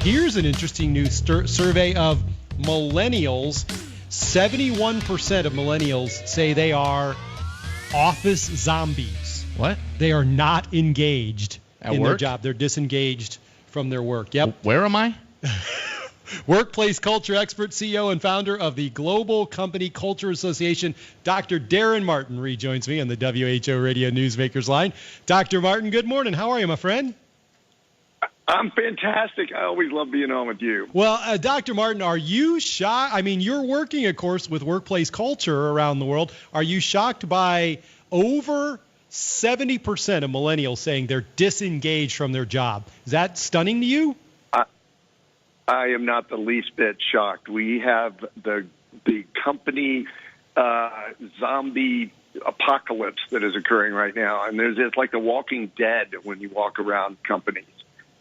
Here's an interesting new survey of millennials. 71% of millennials say they are office zombies. What? They are not engaged At in work? their job. They're disengaged from their work. Yep. Where am I? Workplace culture expert, CEO, and founder of the Global Company Culture Association, Dr. Daren Martin, rejoins me on the WHO Radio Newsmakers line. Dr. Martin, good morning. How are you, my friend? I'm fantastic. I always love being on with you. Well, Dr. Martin, are you shocked? I mean, you're working, of course, with workplace culture around the world. Are you shocked by over 70% of millennials saying they're disengaged from their job? Is that stunning to you? I am not the least bit shocked. We have the company zombie apocalypse that is occurring right now, and it's like the Walking Dead when you walk around companies.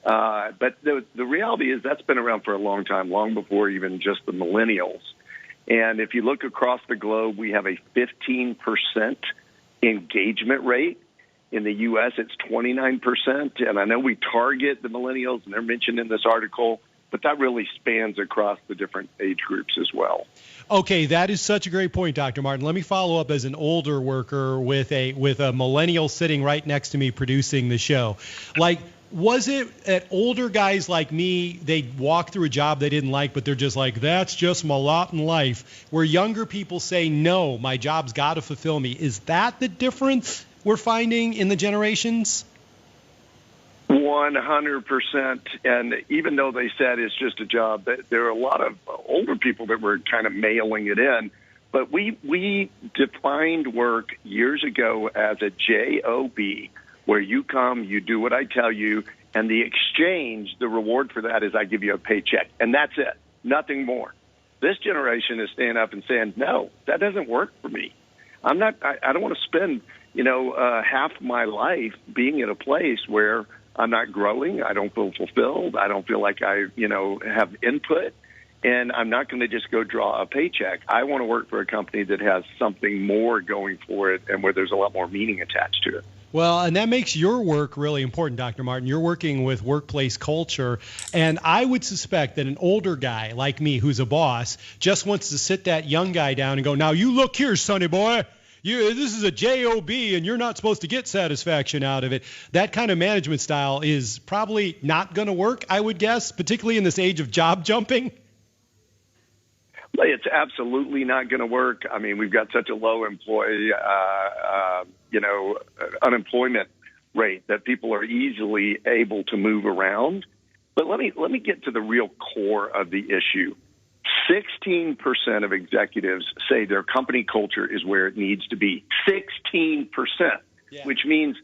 But the reality is that's been around for a long time, long before even just the millennials. And if you look across the globe, we have a 15% engagement rate. In the U.S., it's 29%. And I know we target the millennials, and they're mentioned in this article, but that really spans across the different age groups as well. Okay, that is such a great point, Dr. Martin. Let me follow up as an older worker with a millennial sitting right next to me producing the show. Was it that older guys like me, they walk through a job they didn't like, but they're just like, that's just my lot in life, where younger people say, no, my job's got to fulfill me? Is that the difference we're finding in the generations? 100%. And even though they said it's just a job, there are a lot of older people that were kind of mailing it in. But we defined work years ago as a job, where you come, you do what I tell you, and the exchange, the reward for that is I give you a paycheck. And that's it, nothing more. This generation is standing up and saying, no, that doesn't work for me. I don't want to spend, half my life being at a place where I'm not growing, I don't feel fulfilled, I don't feel like I, have input, and I'm not going to just go draw a paycheck. I want to work for a company that has something more going for it and where there's a lot more meaning attached to it. Well, and that makes your work really important, Dr. Martin. You're working with workplace culture, and I would suspect that an older guy like me who's a boss just wants to sit that young guy down and go, now you look here, sonny boy. This is a job, and you're not supposed to get satisfaction out of it. That kind of management style is probably not going to work, I would guess, particularly in this age of job jumping. It's absolutely not going to work. I mean, we've got such a low unemployment rate that people are easily able to move around. But let me get to the real core of the issue. 16% of executives say their company culture is where it needs to be. 16%, which means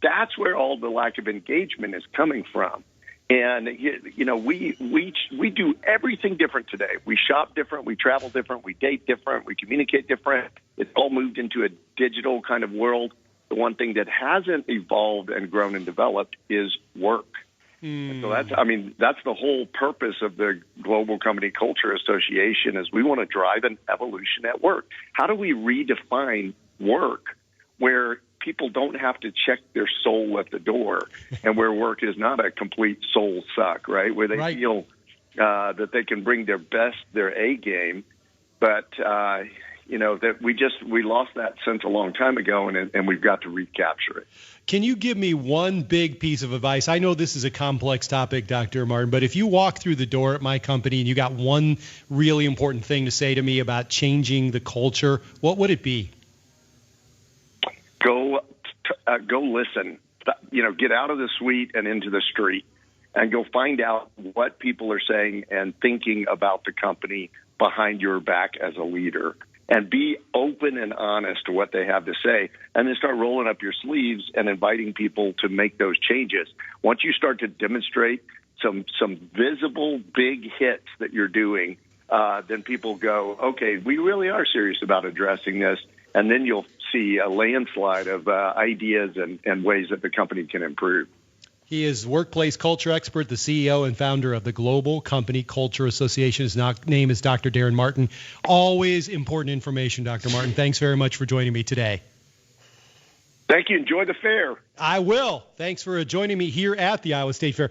that's where all the lack of engagement is coming from. And, we do everything different today. We shop different, we travel different, we date different, we communicate different. It's all moved into a digital kind of world. The one thing that hasn't evolved and grown and developed is work. So that's the whole purpose of the Global Company Culture Association is we want to drive an evolution at work. How do we redefine work where people don't have to check their soul at the door and where work is not a complete soul suck, right? Where they feel that they can bring their A game, but that we lost that sense a long time ago, and we've got to recapture it. Can you give me one big piece of advice? I know this is a complex topic, Dr. Martin, but if you walk through the door at my company and you got one really important thing to say to me about changing the culture, what would it be? Go listen. Get out of the suite and into the street and go find out what people are saying and thinking about the company behind your back as a leader. And be open and honest to what they have to say, and then start rolling up your sleeves and inviting people to make those changes. Once you start to demonstrate some visible big hits that you're doing, then people go, okay, we really are serious about addressing this, and then you'll see a landslide of ideas and ways that the company can improve. He is workplace culture expert, the CEO and founder of the Global Company Culture Association. His name is Dr. Daren Martin. Always important information, Dr. Martin. Thanks very much for joining me today. Thank you. Enjoy the fair. I will. Thanks for joining me here at the Iowa State Fair.